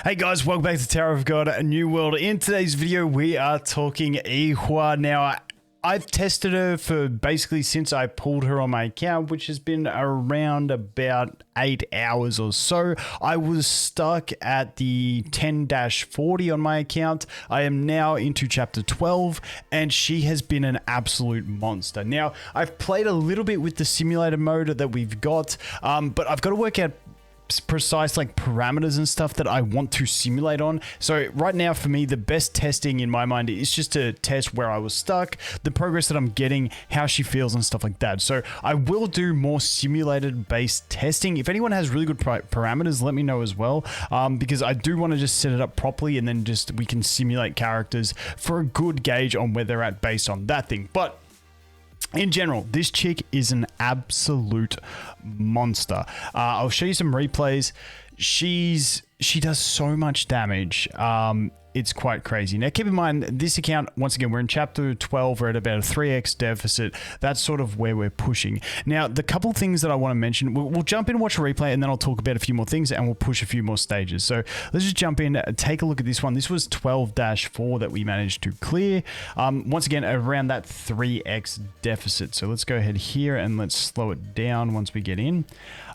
Hey guys, welcome back to Tower of God, a new world. In today's video, we are talking Yihwa. Now, I've tested her for basically since I pulled her on my account, which has been around about 8 hours or so. I was stuck at the 10-40 on my account. I am now into chapter 12, and she has been an absolute monster. Now, I've played a little bit with the simulator mode that we've got, but I've got to work out precise like parameters and stuff that I want to simulate on. So right now for me, the best testing in my mind is just to test where I was stuck, the progress that I'm getting, how she feels and stuff like that. So I will do more simulated based testing. If anyone has really good parameters, let me know as well, because I do want to just set it up properly and then just we can simulate characters for a good gauge on where they're at based on that thing. But in general, this chick is an absolute monster. I'll show you some replays. She does so much damage. It's quite crazy. Now, keep in mind, this account, once again, we're in chapter 12. We're at about a 3x deficit. That's sort of where we're pushing. Now, the couple things that I want to mention, we'll jump in, watch a replay, and then I'll talk about a few more things, and we'll push a few more stages. So let's just jump in, take a look at this one. This was 12-4 that we managed to clear. Once again, around that 3x deficit. So let's go ahead here, and let's slow it down once we get in.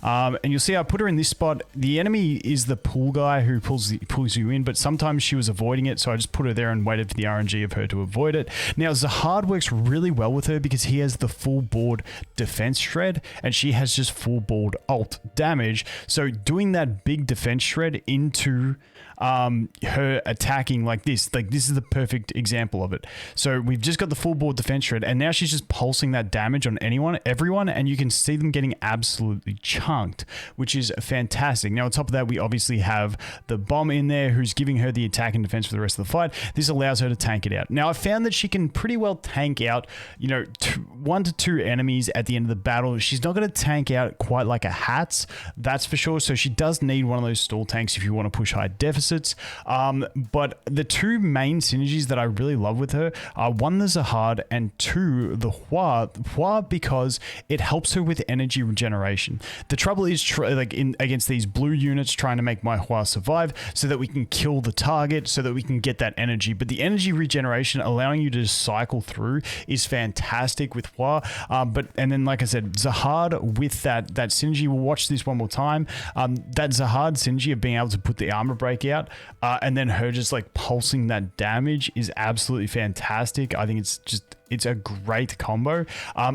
And you'll see I put her in this spot. The enemy is the pool guy who pulls you in, but sometimes she was avoiding it, so I just put her there and waited for the RNG of her to avoid it. Now, Zahard works really well with her because he has the full board defense shred, and she has just full board ult damage. So doing that big defense shred into her attacking like this is the perfect example of it. So we've just got the full board defense shred, and now she's just pulsing that damage on everyone, and you can see them getting absolutely chunked, which is fantastic. Now, on top of that, we obviously have the bomb in there who's giving her the attack and defense for the rest of the fight. This allows her to tank it out. Now, I found that she can pretty well tank out, 1 to 2 enemies at the end of the battle. She's not going to tank out quite like a Hats, that's for sure. So she does need one of those stall tanks if you want to push high deficits. But the two main synergies that I really love with her are 1, the Zahard, and 2, the Yihwa, because it helps her with energy regeneration. The trouble is against these blue units trying to make my Yihwa survive so that we can kill the target, so that we can get that energy. But the energy regeneration, allowing you to cycle through, is fantastic with Yihwa. And then, like I said, Zahard with that synergy. We'll watch this one more time. That Zahard synergy of being able to put the armor break out, and then her just like pulsing that damage is absolutely fantastic. I think it's a great combo.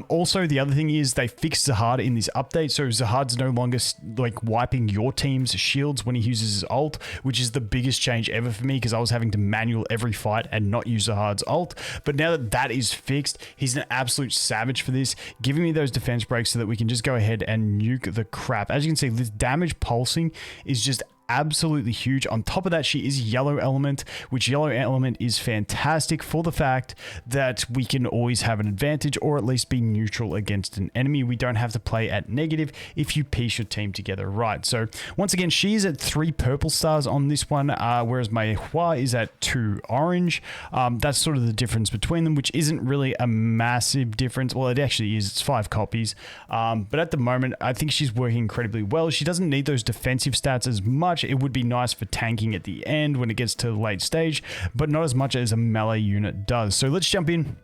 Also, the other thing is they fixed Zahard in this update, so Zahard's no longer like wiping your team's shields when he uses his ult, which is the biggest change ever for me because I was having to manual every fight and not use Zahard's ult. But now that that is fixed, he's an absolute savage for this, giving me those defense breaks so that we can just go ahead and nuke the crap. As you can see, this damage pulsing is just absolutely huge. On top of that, she is yellow element, which yellow element is fantastic for the fact that we can always have an advantage or at least be neutral against an enemy. We don't have to play at negative if you piece your team together right. So once again, she is at 3 purple stars on this one, whereas my Yihwa is at 2 orange. That's sort of the difference between them, which isn't really a massive difference. Well, it actually is. It's 5 copies. But at the moment, I think she's working incredibly well. She doesn't need those defensive stats as much. It would be nice for tanking at the end when it gets to the late stage, but not as much as a melee unit does. So let's jump in.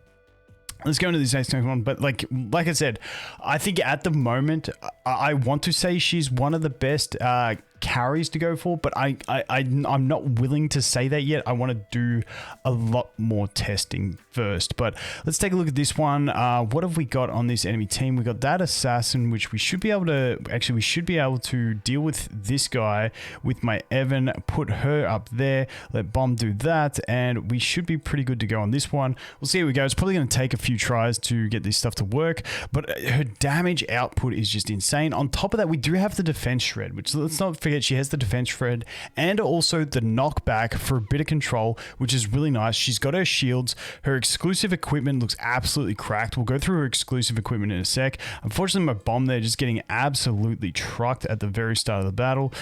Let's go into this next one. But like I said, I think at the moment, I want to say she's one of the best carries to go for, but I'm not willing to say that yet. I want to do a lot more testing first. But let's take a look at this one. What have we got on this enemy team? We got that assassin, which we should be able to deal with this guy with my Evan, put her up there, let bomb do that, and we should be pretty good to go on this one. We'll see how we go. It's probably going to take a few tries to get this stuff to work, but her damage output is just insane. On top of that, we do have the defense shred, which let's not forget, she has the defense shred and also the knockback for a bit of control, which is really nice. She's got her shields. Her exclusive equipment looks absolutely cracked. We'll go through her exclusive equipment in a sec. Unfortunately, my bomb there just getting absolutely trucked at the very start of the battle.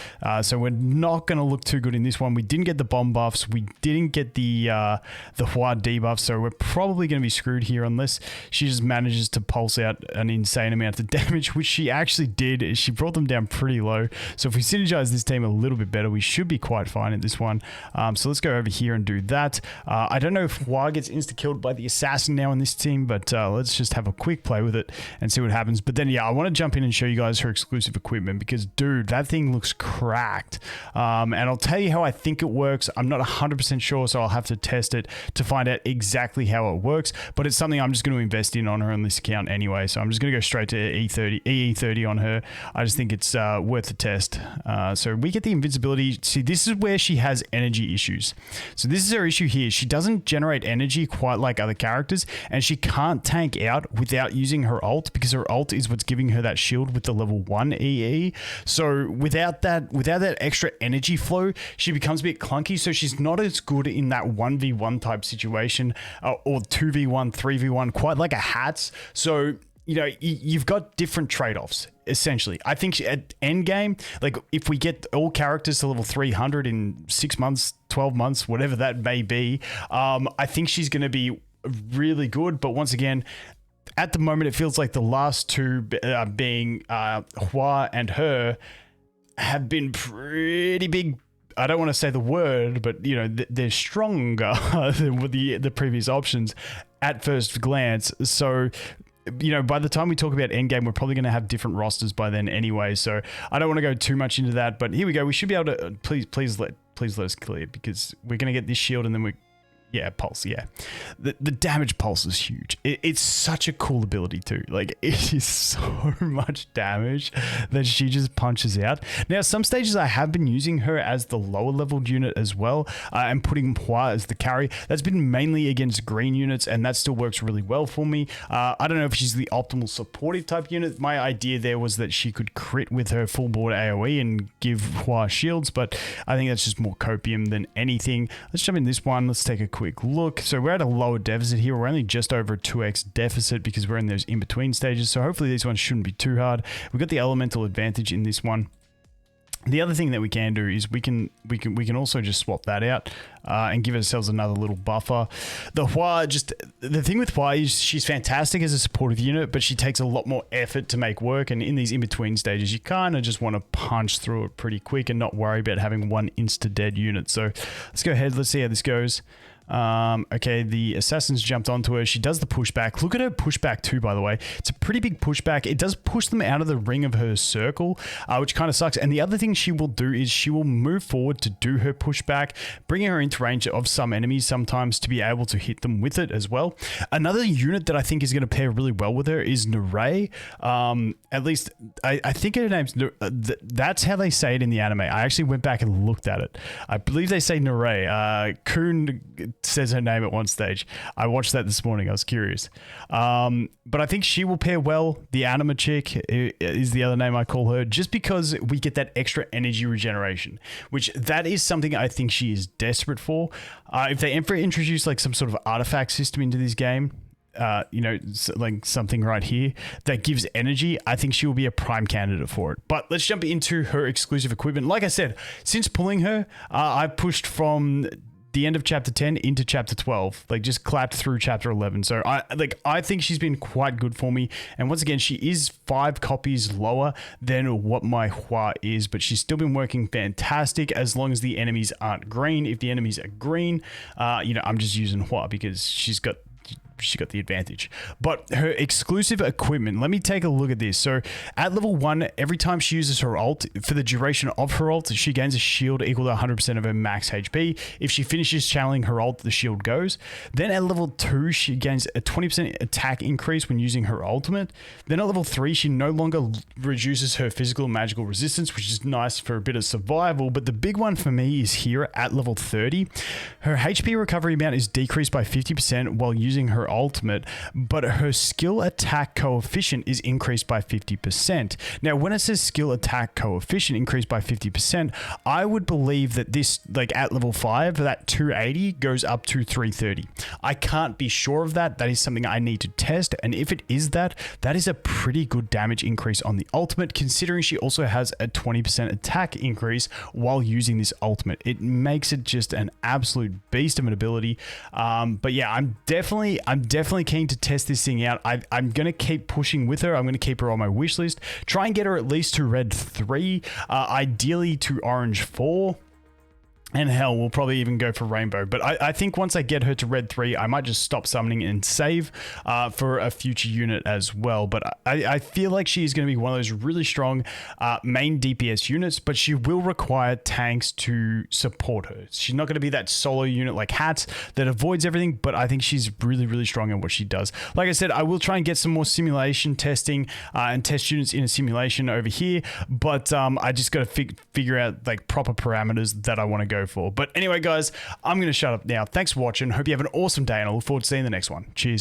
So we're not going to look too good in this one. We didn't get the bomb buffs. We didn't get the Yihwa debuff, so we're probably going to be screwed here unless she just manages to pulse out an insane amount of damage, which she actually did. She brought them down pretty low. So if we synergize organize this team a little bit better, we should be quite fine at this one. So let's go over here and do that. I don't know if Yihwa gets insta-killed by the assassin now in this team, but let's just have a quick play with it and see what happens. But then, yeah, I want to jump in and show you guys her exclusive equipment because, dude, that thing looks cracked. And I'll tell you how I think it works. I'm not 100% sure, so I'll have to test it to find out exactly how it works. But it's something I'm just going to invest in on her on this account anyway. So I'm just going to go straight to EE30 on her. I just think it's worth the test. So we get the invincibility. See, this is where she has energy issues. So this is her issue here. She doesn't generate energy quite like other characters, and she can't tank out without using her ult because her ult is what's giving her that shield with the level 1 EE. So without that extra energy flow, she becomes a bit clunky. So she's not as good in that 1v1 type situation or 2v1, 3v1, quite like a Hats. So, you know, you've got different trade-offs, essentially. I think at endgame, like if we get all characters to level 300 in 6 months, 12 months, whatever that may be, I think she's going to be really good. But once again, at the moment, it feels like the last two being Yihwa and her have been pretty big. I don't want to say the word, but you know, they're stronger than the previous options at first glance. So, you know, by the time we talk about endgame, we're probably going to have different rosters by then anyway. So I don't want to go too much into that, but here we go. We should be able to, please let us clear because we're going to get this shield and then yeah, pulse, yeah. The damage pulse is huge. It's such a cool ability too. Like, it is so much damage that she just punches out. Now, some stages I have been using her as the lower leveled unit as well, and putting Yihwa as the carry. That's been mainly against green units, and that still works really well for me. I don't know if she's the optimal supportive type unit. My idea there was that she could crit with her full board AoE and give Yihwa shields, but I think that's just more copium than anything. Let's jump in this one. Let's take a quick look. So we're at a lower deficit here. We're only just over a 2x deficit because we're in those in-between stages. So hopefully these ones shouldn't be too hard. We've got the elemental advantage in this one. The other thing that we can do is we can also just swap that out and give ourselves another little buffer. The thing with Yihwa is she's fantastic as a supportive unit, but she takes a lot more effort to make work. And in these in-between stages, you kind of just want to punch through it pretty quick and not worry about having one insta-dead unit. So let's go ahead. Let's see how this goes. Okay, the assassin's jumped onto her. She does the pushback. Look at her pushback too, by the way. It's a pretty big pushback. It does push them out of the ring of her circle, which kind of sucks. And the other thing she will do is she will move forward to do her pushback, bringing her into range of some enemies sometimes to be able to hit them with it as well. Another unit that I think is going to pair really well with her is Nurei. At least, I think her name's... that's how they say it in the anime. I actually went back and looked at it. I believe they say Nurei. Kun says her name at one stage. I watched that this morning. I was curious. But I think she will pair well. The anima chick is the other name I call her, just because we get that extra energy regeneration, which that is something I think she is desperate for. If they ever introduce like some sort of artifact system into this game, you know, like something right here that gives energy, I think she will be a prime candidate for it. But let's jump into her exclusive equipment. Like I said, since pulling her, I've pushed from the end of chapter 10 into chapter 12, like just clapped through chapter 11. So I think she's been quite good for me. And once again, she is 5 copies lower than what my Yihwa is, but she's still been working fantastic as long as the enemies aren't green. If the enemies are green, you know, I'm just using Yihwa because she got the advantage. But her exclusive equipment, let me take a look at this. So at level 1, every time she uses her ult, for the duration of her ult, she gains a shield equal to 100% of her max HP. If she finishes channeling her ult, the shield goes. Then at level 2, she gains a 20% attack increase when using her ultimate. Then at level 3, she no longer reduces her physical and magical resistance, which is nice for a bit of survival. But the big one for me is here at level 30. Her HP recovery amount is decreased by 50% while using her ultimate, but her skill attack coefficient is increased by 50%. Now, when it says skill attack coefficient increased by 50%, I would believe that this, like at level 5, that 280 goes up to 330. I can't be sure of that. That is something I need to test, and if it is that, that is a pretty good damage increase on the ultimate, considering she also has a 20% attack increase while using this ultimate. It makes it just an absolute beast of an ability. But yeah, I'm definitely I'm definitely keen to test this thing out. I'm going to keep pushing with her. I'm going to keep her on my wish list. Try and get her at least to red 3, ideally to orange 4. And hell, we'll probably even go for rainbow. But I think once I get her to red 3, I might just stop summoning and save for a future unit as well. But I feel like she's going to be one of those really strong main DPS units, but she will require tanks to support her. She's not going to be that solo unit like Hats that avoids everything, but I think she's really, really strong in what she does. Like I said, I will try and get some more simulation testing and test units in a simulation over here, but I just got to figure out like proper parameters that I want to go for. But anyway, guys, I'm going to shut up now. Thanks for watching. Hope you have an awesome day, and I look forward to seeing the next one. Cheers.